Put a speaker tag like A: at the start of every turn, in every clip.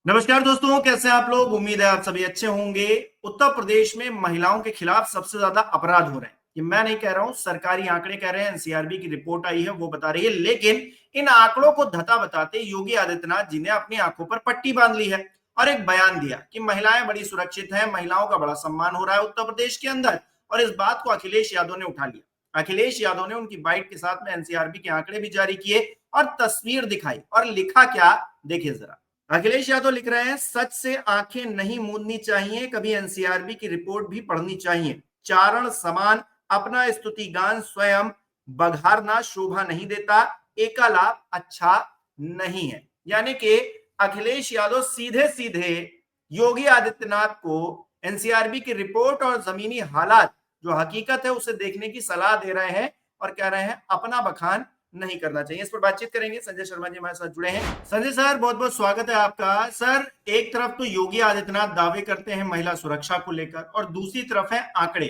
A: नमस्कार दोस्तों, कैसे हैं आप लोग। उम्मीद है आप सभी अच्छे होंगे। उत्तर प्रदेश में महिलाओं के खिलाफ सबसे ज्यादा अपराध हो रहे हैं। ये मैं नहीं कह रहा हूं, सरकारी आंकड़े कह रहे हैं। एनसीआरबी की रिपोर्ट आई है, वो बता रही है। लेकिन इन आंकड़ों को धता बताते योगी आदित्यनाथ जी ने अपनी आंखों पर पट्टी बांध ली है और एक बयान दिया कि महिलाएं बड़ी सुरक्षित हैं, महिलाओं का बड़ा सम्मान हो रहा है उत्तर प्रदेश के अंदर। और इस बात को अखिलेश यादव ने उठा लिया। अखिलेश यादव ने उनकी बाइट के साथ में एनसीआरबी के आंकड़े भी जारी किए और तस्वीर दिखाई। और लिखा क्या, देखिए जरा। अखिलेश यादव लिख रहे हैं, सच से आंखें नहीं मूंदनी चाहिए, कभी एनसीआरबी की रिपोर्ट भी पढ़नी चाहिए। चारण समान अपना स्तुति गान स्वयं बघारना शोभा नहीं देता, एकालाप अच्छा नहीं है। यानी कि अखिलेश यादव सीधे सीधे योगी आदित्यनाथ को एनसीआरबी की रिपोर्ट और जमीनी हालात जो हकीकत है उसे देखने की सलाह दे रहे हैं और कह रहे हैं अपना बखान नहीं करना चाहिए। इस पर बातचीत करेंगे। संजय शर्मा जी हमारे साथ जुड़े हैं। संजय सर, बहुत बहुत स्वागत है आपका। सर, एक तरफ तो योगी आदित्यनाथ दावे करते हैं महिला सुरक्षा को लेकर और दूसरी तरफ है आंकड़े।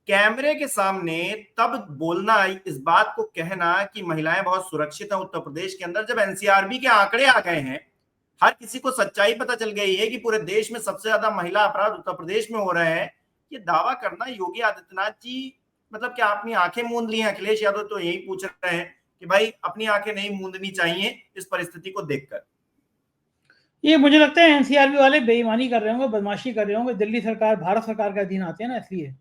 A: कैमरे के सामने तब बोलना, इस बात को कहना कि महिलाएं बहुत सुरक्षित हैं उत्तर प्रदेश के अंदर, जब एनसीआरबी के आंकड़े आ गए हैं। हर किसी को सच्चाई पता चल गई है कि पूरे देश में सबसे ज्यादा महिला अपराध उत्तर प्रदेश में हो रहे हैं। ये दावा करना योगी आदित्यनाथ जी, मतलब क्या अपनी आंखें मूंद ली हैं? अखिलेश यादव तो यही पूछ रहे हैं कि भाई अपनी आंखें नहीं मूंदनी चाहिए इस परिस्थिति को देखकर।
B: ये मुझे लगता है एनसीआरबी वाले बेईमानी कर रहे होंगे, बदमाशी कर रहे होंगे। दिल्ली सरकार, भारत सरकार के अधीन आते हैं ना, इसलिए।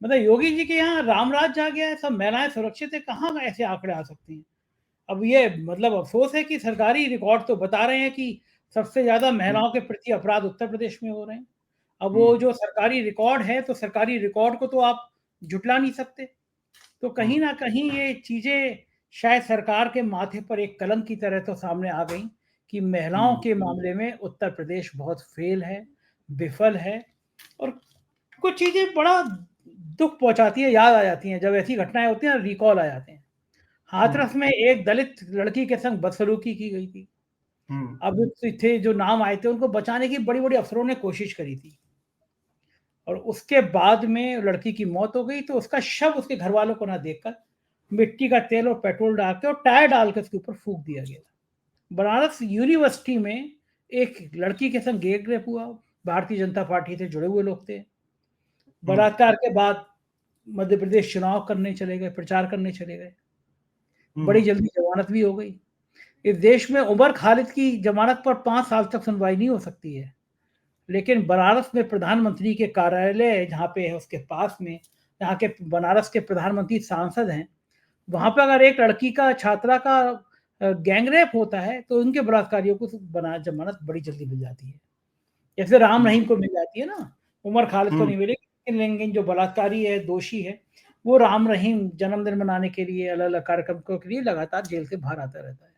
B: मतलब योगी जी के यहाँ रामराज जा गया है, सब महिलाएं सुरक्षित है, कहाँ ऐसे आंकड़े आ सकती हैं? अब ये मतलब अफसोस है कि सरकारी रिकॉर्ड तो बता रहे हैं कि सबसे ज्यादा
A: हम्म,
B: महिलाओं के प्रति अपराध उत्तर प्रदेश में हो रहे हैं। अब वो
A: हम्म,
B: जो सरकारी रिकॉर्ड है, तो सरकारी रिकॉर्ड को तो आप जुटला नहीं सकते। तो कहीं
A: हम्म,
B: ना कहीं ये चीजें शायद सरकार के माथे पर एक कलंक की तरह तो सामने आ गई कि महिलाओं
A: हम्म,
B: के मामले में उत्तर प्रदेश बहुत फेल है, विफल है। और कुछ चीजें बड़ा दुख पहुंचाती है, याद आ जाती हैं जब ऐसी घटनाएं होती हैं, रिकॉल आ जाते हैं।
A: हम्म,
B: हाथरस में एक दलित लड़की के संग बदसलूकी की गई थी।
A: हम्म,
B: अब थे जो नाम आए थे, उनको बचाने की बड़ी बड़ी अफसरों ने कोशिश करी थी। और उसके बाद में लड़की की मौत हो गई, तो उसका शव उसके घर वालों को ना देखकर मिट्टी का तेल और पेट्रोल डाल के और टायर डाल के उसके ऊपर फूंक दिया गया। बनारस यूनिवर्सिटी में एक लड़की के संग गैंग रेप हुआ। भारतीय जनता पार्टी से जुड़े हुए लोग थे।
A: हम्म,
B: बलात्कार के बाद मध्य प्रदेश चुनाव करने चले गए, प्रचार करने चले गए। बड़ी
A: हम्म,
B: जल्दी जमानत भी हो गई। इस देश में उमर खालिद की जमानत पर 5 साल तक सुनवाई नहीं हो सकती है। लेकिन बनारस में प्रधानमंत्री के कार्यालय जहाँ पे है, उसके पास में, यहाँ के बनारस के प्रधानमंत्री सांसद हैं, वहां पे अगर एक लड़की का, छात्रा का गैंग रेप होता है, तो उनके बलात्कारियों को बना जमानत बड़ी जल्दी मिल जाती है। जैसे राम
A: हम्म,
B: रहीम को मिल जाती है ना, उमर खालिद को
A: हम्म,
B: नहीं मिलेगी। लेकिन जो बलात्कारी है, दोषी है, वो राम रहीम जन्मदिन मनाने के लिए, अलग अलग कार्यक्रमों के लिए लगातार जेल से बाहर आता रहता है।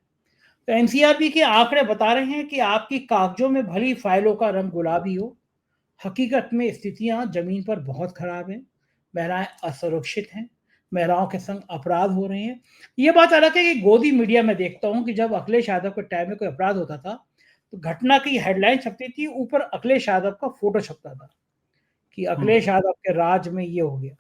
B: तो एनसीआरबी के आंकड़े बता रहे हैं कि आपकी कागजों में भली फाइलों का रंग गुलाबी हो, हकीकत में स्थितियां जमीन पर बहुत खराब हैं। महिलाएं असुरक्षित हैं, महिलाओं के संग अपराध हो रहे हैं। ये बात अलग है कि गोदी मीडिया में देखता हूं कि जब अखिलेश यादव के टाइम में कोई अपराध होता था, तो घटना की हेडलाइन छपती थी, ऊपर अखिलेश यादव का फोटो छपता था कि
A: हम्म,
B: अखिलेश यादव के राज में ये हो गया।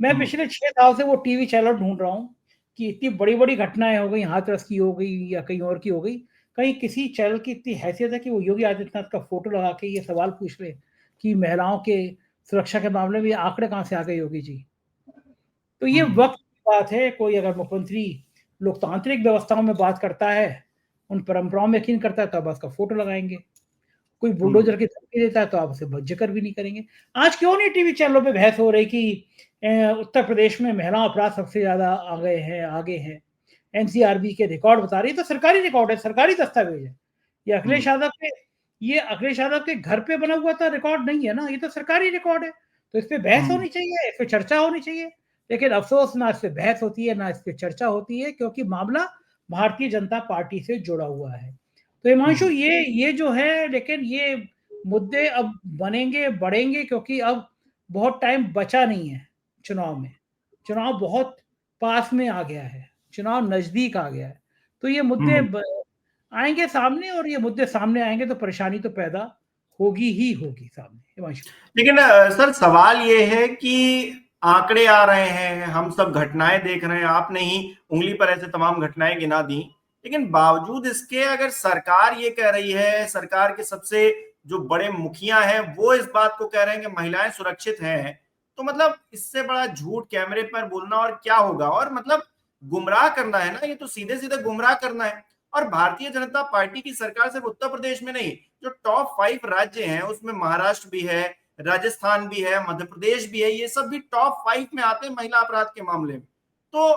B: मैं
A: हम्म,
B: पिछले 6 साल से वो टीवी चैनल ढूंढ रहा हूँ कि इतनी बड़ी बड़ी घटनाएं हो गई, हाथरस की हो गई या कहीं और की हो गई, कहीं किसी चैनल की इतनी हैसियत है कि वो योगी आदित्यनाथ का फोटो लगा के ये सवाल पूछ ले कि महिलाओं के सुरक्षा के मामले में ये आंकड़े कहाँ से आ गए योगी जी? तो ये
A: हम्म,
B: वक्त की बात है। कोई अगर मुख्यमंत्री लोकतांत्रिक व्यवस्थाओं में बात करता है, उन परंपराओं में यकीन करता है, तो आप उसका फोटो लगाएंगे। कोई
A: हम्म,
B: बुलडोजर की धमकी देता है, तो आप उसे जिक्र भी नहीं करेंगे। आज क्यों नहीं टीवी चैनलों पे बहस हो रही कि उत्तर प्रदेश में महिला अपराध सबसे ज्यादा आ गए हैं, आगे हैं? एनसीआरबी के रिकॉर्ड बता रही है, तो सरकारी रिकॉर्ड है, सरकारी दस्तावेज है। ये
A: हम्म,
B: अखिलेश यादव के ये अखिलेश यादव के घर पे बना हुआ था रिकॉर्ड नहीं है ना, ये तो सरकारी रिकॉर्ड है। तो इस पे बहस
A: हम्म,
B: होनी चाहिए, इस पे चर्चा होनी चाहिए। लेकिन अफसोस, ना इस पे बहस होती है, ना इस पे चर्चा होती है, क्योंकि मामला भारतीय जनता पार्टी से जुड़ा हुआ है। तो हिमांशु,
A: हम्म,
B: ये जो है, लेकिन ये मुद्दे अब बनेंगे, बढ़ेंगे, क्योंकि अब बहुत टाइम बचा नहीं है चुनाव में। चुनाव बहुत पास में आ गया है, चुनाव नजदीक आ गया है। तो ये मुद्दे
A: हम्म।
B: आएंगे सामने, और ये मुद्दे सामने आएंगे तो परेशानी तो पैदा होगी ही होगी सामने, हिमांशु।
A: लेकिन सर, सवाल ये है कि आंकड़े आ रहे हैं, हम सब घटनाएं देख रहे हैं। आपने ही उंगली पर ऐसे तमाम घटनाएं गिना दी। लेकिन बावजूद इसके अगर सरकार ये कह रही है, सरकार के सबसे जो बड़े मुखिया हैं वो इस बात को कह रहे हैं कि महिलाएं सुरक्षित हैं, तो मतलब इससे बड़ा झूठ कैमरे पर बोलना और क्या होगा। और मतलब गुमराह करना है ना, ये तो सीधे सीधे गुमराह करना है। और भारतीय जनता पार्टी की सरकार सिर्फ उत्तर प्रदेश में नहीं, जो टॉप 5 राज्य हैं उसमें महाराष्ट्र भी है, राजस्थान भी है, मध्य प्रदेश भी है, ये सब भी टॉप 5 में आते हैं महिला अपराध के मामले में। तो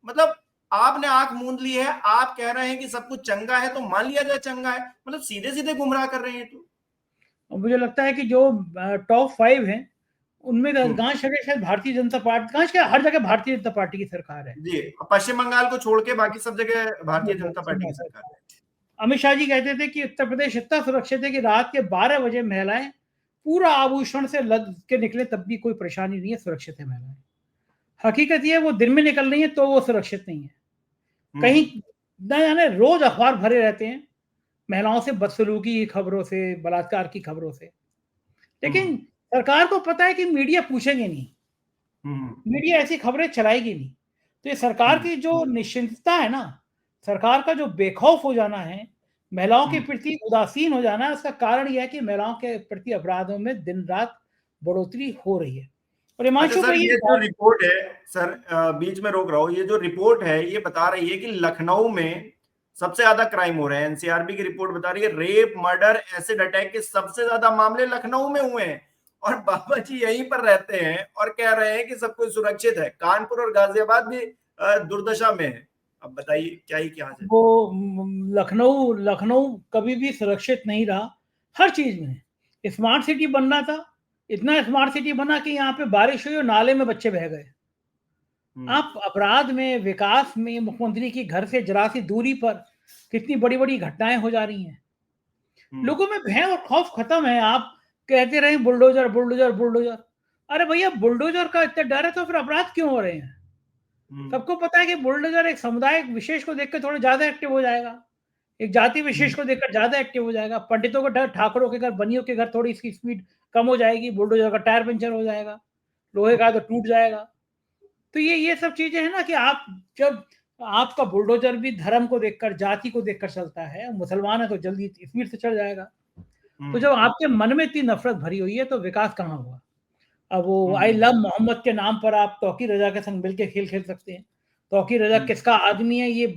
A: मतलब आपने आंख मूंद ली है, आप कह रहे हैं कि सब कुछ चंगा है तो मान लिया जाए चंगा है, मतलब सीधे सीधे गुमराह कर रहे हैं। तो
B: मुझे लगता है कि जो टॉप 5 हैं उनमें
A: हम्म,
B: अधिकांश जगह शायद भारतीय जनता पार्टी, अधिकांश क्या हर जगह भारतीय जनता पार्टी की सरकार है।
A: जी, पश्चिम बंगाल को छोड़ के बाकी सब जगह भारतीय जनता पार्टी की सरकार है।
B: अमित शाह जी कहते थे कि उत्तर प्रदेश इतना सुरक्षित है कि रात के 12 बजे महिलाएं पूरा आभूषण से लद के निकले तब भी कोई परेशानी नहीं है, सुरक्षित है महिलाएं। हकीकत ये है वो दिन में निकल रही है तो वो सुरक्षित नहीं है। कहीं न जाने रोज अखबार भरे रहते हैं महिलाओं से बदसलूकी की खबरों से, बलात्कार की खबरों से। लेकिन सरकार को पता है कि मीडिया पूछेंगे नहीं, मीडिया ऐसी खबरें चलाएगी नहीं। तो ये सरकार की जो निश्चिंतता है ना, सरकार का जो बेखौफ हो जाना है, महिलाओं के प्रति उदासीन हो जाना है, उसका कारण यह है कि महिलाओं के प्रति अपराधों में दिन रात बढ़ोतरी हो रही है। और
A: अच्छा
B: हिमांशु
A: सर,
B: भाई
A: ये जो रिपोर्ट है सर, बीच में रोक रहा हूँ, ये जो रिपोर्ट है ये बता रही है कि लखनऊ में सबसे ज्यादा क्राइम हो रहे हैं। एनसीआरबी की रिपोर्ट बता रही है रेप, मर्डर, एसिड अटैक के सबसे ज्यादा मामले लखनऊ में हुए हैं। और बाबा जी यहीं पर रहते हैं और कह रहे हैं कि सब कुछ सुरक्षित है। कानपुर और गाजियाबाद भी दुर्दशा में है। अब बताइए क्या ही क्या है।
B: वो लखनऊ लखनऊ कभी भी सुरक्षित नहीं रहा, हर चीज में। स्मार्ट सिटी बनना था, इतना स्मार्ट सिटी बना कि यहाँ पे बारिश हुई और नाले में बच्चे बह गए। आप अपराध में, विकास में, मुख्यमंत्री की घर से जरा सी दूरी पर कितनी बड़ी बड़ी घटनाएं हो जा रही हैं। लोगों में भय और खौफ खत्म है। आप कहते रहे बुलडोजर बुलडोजर बुलडोजर, अरे भैया बुलडोजर का इतना डर है तो फिर अपराध क्यों हो रहे हैं? सबको पता है कि बुलडोजर एक समुदाय विशेष को देखकर थोड़ा ज्यादा एक्टिव हो जाएगा, एक जाति विशेष को देखकर ज्यादा एक्टिव हो जाएगा। पंडितों का डर, ठाकुरों के घर, बनियों के घर थोड़ी इसकी स्पीड कम हो जाएगी, बुलडोजर का टायर पंचर हो जाएगा, लोहे का तो टूट जाएगा। तो ये सब चीजें हैं ना कि आप जब आपका बुलडोजर भी धर्म को देखकर, जाति को देखकर चलता है, मुसलमान है तो जल्दी स्पीड से चढ़ जाएगा। तो जब आपके मन में इतनी नफरत भरी हुई है तो विकास कहाँ हुआ? अब वो आई लव मोहम्मद के नाम पर आप तौकीर रजा के संग मिलकर खेल खेल सकते हैं। तौकीर रजा किसका आदमी है? ये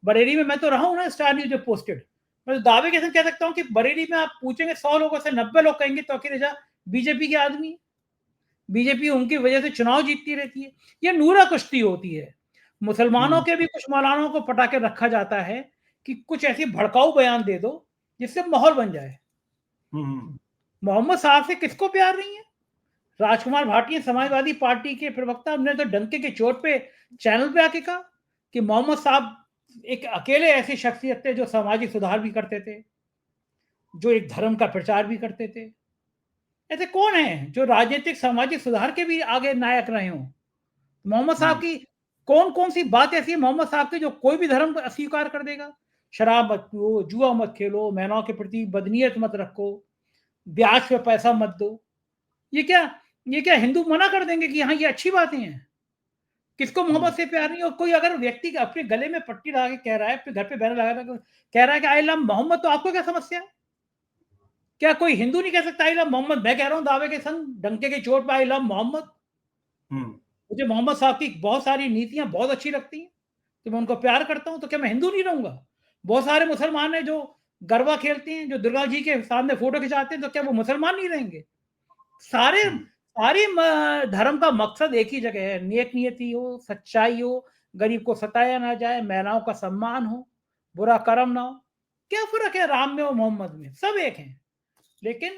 B: बरेली में मैं तो रहा हूँ ना, स्टार न्यूज में पोस्टेड। मैं तो दावे के संग कह सकता हूँ कि बरेली में आप पूछेंगे 100 लोगों से 90 लोग कहेंगे तौकीर रजा बीजेपी के आदमी है। बीजेपी उनकी वजह से चुनाव जीतती रहती है। ये नूरा कुश्ती होती है। मुसलमानों के भी कुछ मौलानाओं को पटा के रखा जाता है कि कुछ ऐसी भड़काऊ बयान दे दो जिससे माहौल बन जाए। मोहम्मद साहब से किसको प्यार नहीं है? राजकुमार भाटिया समाजवादी पार्टी के प्रवक्ता ने तो डंके के चोट पे चैनल पे आके कहा कि मोहम्मद साहब एक अकेले ऐसी शख्सियत थे जो सामाजिक सुधार भी करते थे, जो एक धर्म का प्रचार भी करते थे। ऐसे कौन है जो राजनीतिक सामाजिक सुधार के भी आगे नायक रहे हों? मोहम्मद साहब की कौन कौन सी बात ऐसी है मोहम्मद साहब की जो कोई भी धर्म अस्वीकार कर देगा? शराब मत पियो, जुआ मत खेलो, महिलाओं के प्रति बदनीयत मत रखो, ब्याज पे पैसा मत दो। ये क्या ये क्या हिंदू मना कर देंगे कि हाँ ये अच्छी बातें हैं? किसको मोहम्मद से प्यार नहीं? और कोई अगर व्यक्ति अपने गले में पट्टी लगा के कह रहा है, अपने घर पे बैनर लगा के कह रहा है कि आई लव मोहम्मद, तो आपको क्या समस्या है? क्या कोई हिंदू नहीं कह सकता आई लव मोहम्मद? मैं कह रहा हूं दावे के संग, डंके के चोट पे, आई लव मोहम्मद। मुझे मोहम्मद साहब की बहुत सारी नीतियां बहुत अच्छी लगती हैं, तो मैं उनको प्यार करता हूं। तो क्या मैं हिंदू नहीं रहूंगा? बहुत सारे मुसलमान हैं जो गरबा खेलते हैं, जो दुर्गा जी के सामने फोटो खिंचाते हैं, तो क्या वो मुसलमान नहीं रहेंगे? सारे सारी धर्म का मकसद एक ही जगह है, नेक नियति हो, सच्चाई हो, गरीब को सताया ना जाए, महिलाओं का सम्मान हो, बुरा कर्म ना हो। क्या फर्क है राम में और मोहम्मद में? सब एक हैं, लेकिन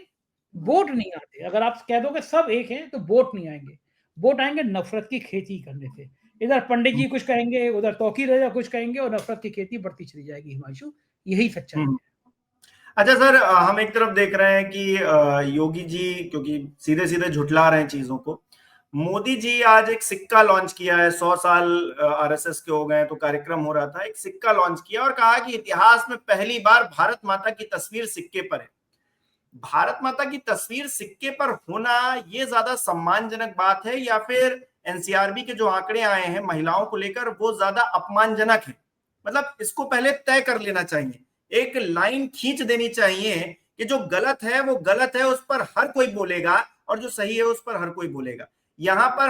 B: वोट नहीं आते। अगर आप कह दोगे सब एक हैं तो वोट नहीं आएंगे। वोट आएंगे नफरत की खेती करने से। इधर पंडित जी कुछ कहेंगे, उधर तौकीर रजा कुछ कहेंगे, और नफरत की खेती बढ़ती चली जाएगी। हिमांशु, यही सच्चाई है।
A: अच्छा सर, हम एक तरफ देख रहे हैं कि योगी जी क्योंकि सीधे सीधे झुठला रहे हैं चीजों को। मोदी जी आज एक सिक्का लॉन्च किया है, 100 साल आरएसएस के हो गए तो कार्यक्रम हो रहा था, एक सिक्का लॉन्च किया और कहा कि इतिहास में पहली बार भारत माता की तस्वीर सिक्के पर है। भारत माता की तस्वीर सिक्के पर होना ये ज्यादा सम्मानजनक बात है, या फिर एनसीआरबी के जो आंकड़े आए हैं महिलाओं को लेकर वो ज्यादा अपमानजनक है? मतलब इसको पहले तय कर लेना चाहिए, एक लाइन खींच देनी चाहिए कि जो गलत है वो गलत है, उस पर हर कोई बोलेगा, और जो सही है उस पर हर कोई बोलेगा। यहाँ पर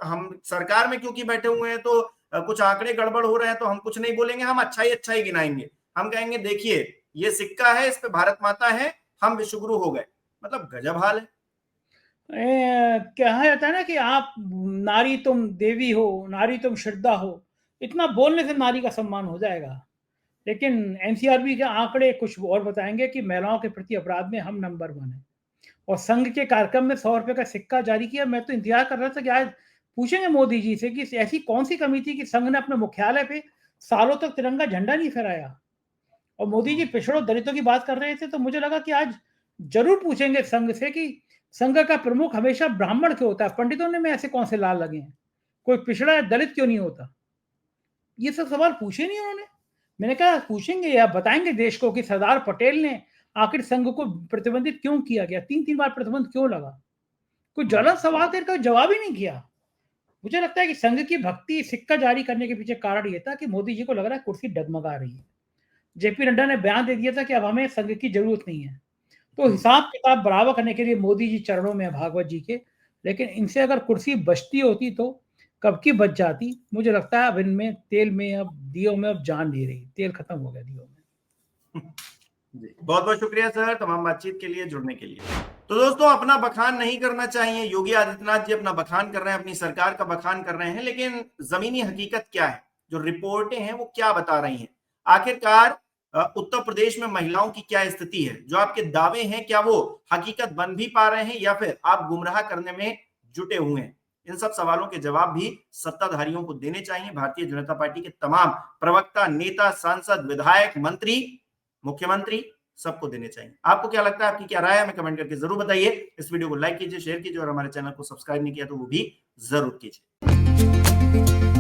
A: हम सरकार में क्योंकि बैठे हुए हैं तो कुछ आंकड़े गड़बड़ हो रहे हैं तो हम कुछ नहीं बोलेंगे, हम अच्छा ही गिनाएंगे। हम कहेंगे देखिए ये सिक्का है, इस पे भारत माता है, हम विश्वगुरु हो गए। मतलब गजब हाल है।
B: कहा जाता है ना कि आप नारी तुम देवी हो, नारी तुम श्रद्धा हो, इतना बोलने से नारी का सम्मान हो जाएगा। लेकिन एनसीआरबी के आंकड़े कुछ और बताएंगे कि महिलाओं के प्रति अपराध में हम नंबर 1 है। और संघ के कार्यक्रम में 100 रुपए का सिक्का जारी किया। मैं तो इंतजार कर रहा था कि आज पूछेंगे मोदी जी से कि ऐसी कौन सी कमी थी कि संघ ने अपने मुख्यालय पे सालों तक तिरंगा झंडा नहीं फहराया। और मोदी जी पिछड़ों दलितों की बात कर रहे थे, तो मुझे लगा कि आज जरूर पूछेंगे संघ से कि संघ का प्रमुख हमेशा ब्राह्मण क्यों होता है, पंडितों ने में ऐसे कौन से लाल लगे हैं, कोई पिछड़ा या दलित क्यों नहीं होता। ये सब सवाल पूछे नहीं उन्होंने। मैंने कहा पूछेंगे या बताएंगे देश को कि सरदार पटेल ने आखिर संघ को प्रतिबंधित क्यों किया गया, 3-3 बार प्रतिबंध क्यों लगा। कोई ज्वलंत सवाल का इनका जवाब ही नहीं किया। मुझे लगता है कि संघ की भक्ति सिक्का जारी करने के पीछे कारण ये था कि मोदी जी को लग रहा है कुर्सी डगमगा रही है। जेपी नड्डा ने बयान दे दिया था कि अब हमें संघ की जरूरत नहीं है। तो हिसाब किताब बराबर करने के लिए मोदी जी चरणों में भागवत जी के। लेकिन इनसे अगर कुर्सी बचती होती तो कब की बच जाती। मुझे लगता है अब इनमें तेल में, अब दियो में अब जान नहीं रही, तेल खत्म हो गया दियो में।
A: जी बहुत बहुत शुक्रिया सर तमाम बातचीत के लिए, जुड़ने के लिए। तो दोस्तों अपना बखान नहीं करना चाहिए, योगी आदित्यनाथ जी अपना बखान कर रहे हैं, अपनी सरकार का बखान कर रहे हैं, लेकिन जमीनी हकीकत क्या है, जो रिपोर्टें हैं वो क्या बता रही हैं। आखिरकार उत्तर प्रदेश में महिलाओं की क्या स्थिति है, जो आपके दावे हैं क्या वो हकीकत बन भी पा रहे हैं या फिर आप गुमराह करने में जुटे हुए हैं। इन सब सवालों के जवाब भी सत्ताधारियों को देने चाहिए। भारतीय जनता पार्टी के तमाम प्रवक्ता, नेता, सांसद, विधायक, मंत्री, मुख्यमंत्री सबको देने चाहिए। आपको क्या लगता है, आपकी क्या राय है, हमें कमेंट करके जरूर बताइए। इस वीडियो को लाइक कीजिए, शेयर कीजिए और हमारे चैनल को सब्सक्राइब नहीं किया तो वो भी जरूर कीजिए।